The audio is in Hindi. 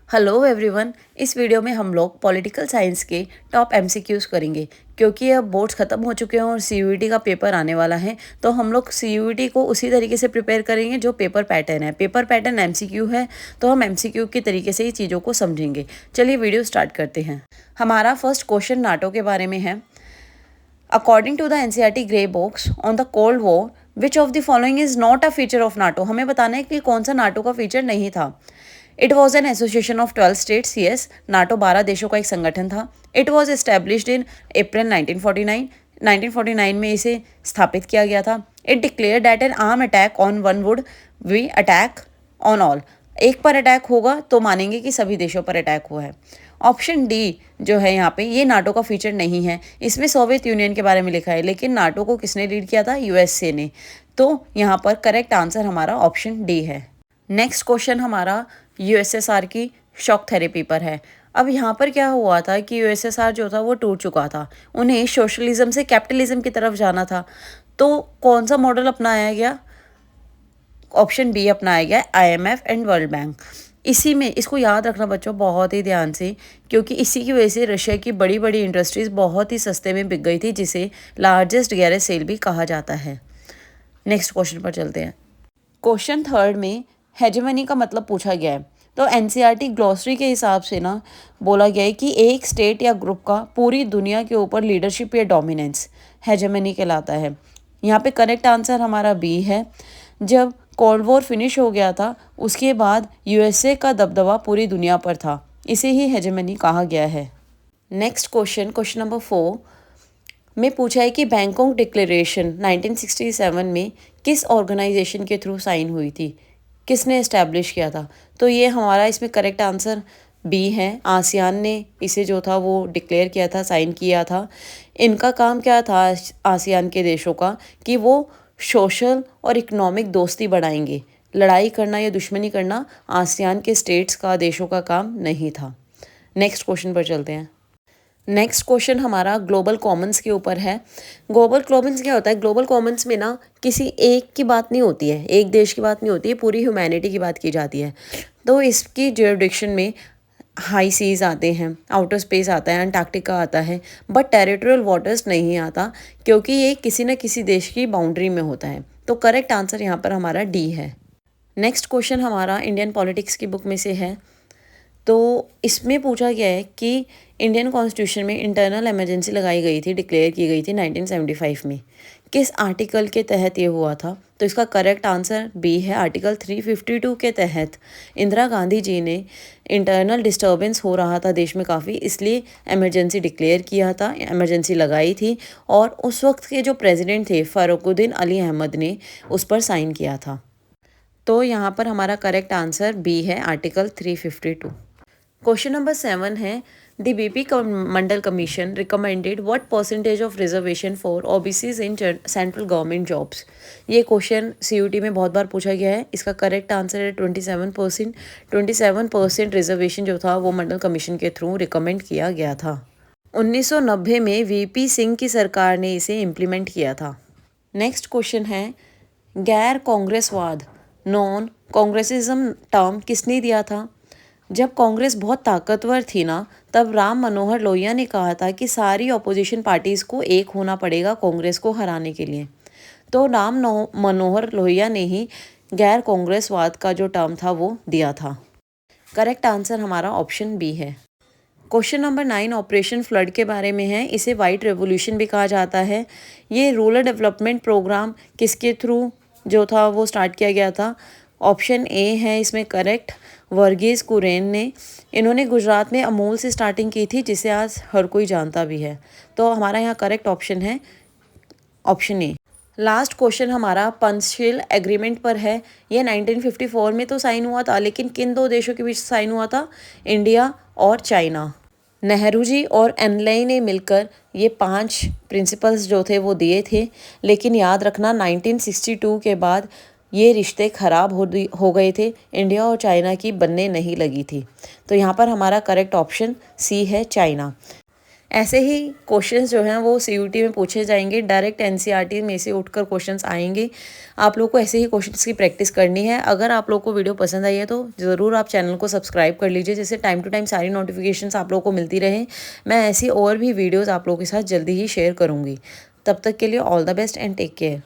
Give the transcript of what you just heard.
Hello everyone. इस वीडियो में हम लोग पॉलिटिकल साइंस के टॉप एमसीक्यूज़ करेंगे क्योंकि अब बोर्ड्स ख़त्म हो चुके हैं और सीयूईटी का पेपर आने वाला है। तो हम लोग सीयूईटी को उसी तरीके से प्रिपेयर करेंगे जो पेपर पैटर्न है। पेपर पैटर्न एमसीक्यू है तो हम एमसीक्यू के तरीके से ही चीज़ों को समझेंगे। चलिए वीडियो स्टार्ट करते हैं। हमारा फर्स्ट क्वेश्चन नाटो के बारे में है। According to the NCERT grey books on the cold war which of the following is not a feature of NATO. हमें बताना है कि कौन सा नाटो का फीचर नहीं था। It was an association of 12 states. Yes, NATO 12 देशों का एक संगठन था। It was established in April 1949। 1949 में इसे स्थापित किया गया था। It declare that an arm attack on one would be attack on all. एक पर अटैक होगा तो मानेंगे कि सभी देशों पर अटैक हुआ है। ऑप्शन डी जो है यहाँ पे, ये नाटो का फीचर नहीं है। इसमें सोवियत यूनियन के बारे में लिखा है, लेकिन नाटो को किसने लीड किया था? यूएसए ने। तो यहाँ पर करेक्ट आंसर हमारा ऑप्शन डी है। नेक्स्ट क्वेश्चन हमारा यूएसएसआर की शॉक थेरेपी पर है। अब यहाँ पर क्या हुआ था कि यूएसएसआर जो था वो टूट चुका था। उन्हें सोशलिज्म से कैपिटलिज्म की तरफ जाना था। तो कौन सा मॉडल अपनाया गया? ऑप्शन बी अपनाया गया, आईएमएफ एंड वर्ल्ड बैंक। इसी में इसको याद रखना बच्चों बहुत ही ध्यान से, क्योंकि इसी की वजह से रशिया की बड़ी बड़ी इंडस्ट्रीज बहुत ही सस्ते में बिक गई थी, जिसे लार्जेस्ट गैरेज सेल भी कहा जाता है। नेक्स्ट क्वेश्चन पर चलते हैं। क्वेश्चन थर्ड में हेजेमनी का मतलब पूछा गया है। तो एनसीईआरटी ग्लॉसरी के हिसाब से ना बोला गया है कि एक स्टेट या ग्रुप का पूरी दुनिया के ऊपर लीडरशिप या डोमिनेंस हेजेमनी कहलाता है। यहाँ पे करेक्ट आंसर हमारा बी है। जब कोल्ड वॉर फिनिश हो गया था उसके बाद यूएसए का दबदबा पूरी दुनिया पर था, इसे ही हेजेमनी कहा गया है। नेक्स्ट क्वेश्चन नंबर 4 में पूछा है कि बैंकॉक डिक्लेरेशन 1967 में किस ऑर्गेनाइजेशन के थ्रू साइन हुई थी, किसने इस्टेब्लिश किया था? तो ये हमारा इसमें करेक्ट आंसर बी है। आसियान ने इसे जो था वो डिक्लेयर किया था, साइन किया था। इनका काम क्या था आसियान के देशों का, कि वो सोशल और इकोनॉमिक दोस्ती बढ़ाएंगे। लड़ाई करना या दुश्मनी करना आसियान के स्टेट्स का, देशों का काम नहीं था। नेक्स्ट क्वेश्चन पर चलते हैं। नेक्स्ट क्वेश्चन हमारा ग्लोबल कॉमन्स के ऊपर है। ग्लोबल कॉमन्स क्या होता है? ग्लोबल कॉमन्स में ना किसी एक की बात नहीं होती है, एक देश की बात नहीं होती है, पूरी ह्यूमैनिटी की बात की जाती है। तो इसकी ज्यूरिडिक्शन में हाई सीज आते हैं, आउटर स्पेस आता है, अंटार्कटिका आता है, बट टेरिटोरियल वाटर्स नहीं आता, क्योंकि ये किसी न किसी देश की बाउंड्री में होता है। तो करेक्ट आंसर यहाँ पर हमारा डी है। नेक्स्ट क्वेश्चन हमारा इंडियन पॉलिटिक्स की बुक में से है। तो इसमें पूछा गया है कि इंडियन कॉन्स्टिट्यूशन में इंटरनल इमरजेंसी लगाई गई थी, डिक्लेयर की गई थी 1975 में। किस आर्टिकल के तहत ये हुआ था? तो इसका करेक्ट आंसर बी है, आर्टिकल 352 के तहत। इंदिरा गांधी जी ने इंटरनल डिस्टर्बेंस हो रहा था देश में काफ़ी, इसलिए इमरजेंसी डिक्लेयर किया था, इमरजेंसी लगाई थी। और उस वक्त के जो प्रेसिडेंट थे फरुखुद्दीन अली अहमद ने उस पर साइन किया था। तो यहाँ पर हमारा करेक्ट आंसर बी है, आर्टिकल 352। क्वेश्चन नंबर 7 है, the BP Mandal commission recommended what percentage of reservation for OBCs in central government jobs. ये क्वेश्चन सीयूटी में बहुत बार पूछा गया है। इसका करेक्ट आंसर है 27%। 27% रिजर्वेशन जो था वो मंडल कमीशन के थ्रू रिकमेंड किया गया था। 1990 में वीपी सिंह की सरकार ने इसे इम्प्लीमेंट किया था। नेक्स्ट क्वेश्चन है, गैर कांग्रेसवाद नॉन कांग्रेसिज्म टर्म किसने दिया था? जब कांग्रेस बहुत ताकतवर थी ना, तब राम मनोहर लोहिया ने कहा था कि सारी अपोजिशन पार्टीज़ को एक होना पड़ेगा कांग्रेस को हराने के लिए। तो राम मनोहर लोहिया ने ही गैर कांग्रेसवाद का जो टर्म था वो दिया था। करेक्ट आंसर हमारा ऑप्शन बी है। क्वेश्चन नंबर 9 ऑपरेशन फ्लड के बारे में है। इसे वाइट रेवोल्यूशन भी कहा जाता है। ये रूरल डेवलपमेंट प्रोग्राम किसके थ्रू जो था वो स्टार्ट किया गया था? ऑप्शन ए है इसमें करेक्ट, वर्गीज कुरियन ने। इन्होंने गुजरात में अमूल से स्टार्टिंग की थी, जिसे आज हर कोई जानता भी है। तो हमारा यहाँ करेक्ट ऑप्शन है ऑप्शन ए। लास्ट क्वेश्चन हमारा पंचशील एग्रीमेंट पर है। ये 1954 में तो साइन हुआ था, लेकिन किन दो देशों के बीच साइन हुआ था? इंडिया और चाइना। नेहरू जी और एनलाई ने मिलकर ये 5 प्रिंसिपल्स जो थे वो दिए थे। लेकिन याद रखना 1962 के बाद ये रिश्ते ख़राब हो गए थे, इंडिया और चाइना की बनने नहीं लगी थी। तो यहाँ पर हमारा करेक्ट ऑप्शन सी है, चाइना। ऐसे ही क्वेश्चंस जो हैं वो सीयूईटी में पूछे जाएंगे, डायरेक्ट एनसीईआरटी में से उठकर क्वेश्चंस आएंगे। आप लोग को ऐसे ही क्वेश्चंस की प्रैक्टिस करनी है। अगर आप लोग को वीडियो पसंद आई है तो ज़रूर आप चैनल को सब्सक्राइब कर लीजिए, जिससे टाइम टू टाइम सारी नोटिफिकेशंस आप लोग को मिलती रहे। मैं ऐसी और भी वीडियोज़ आप लोगों के साथ जल्दी ही शेयर करूँगी। तब तक के लिए all the best and take care.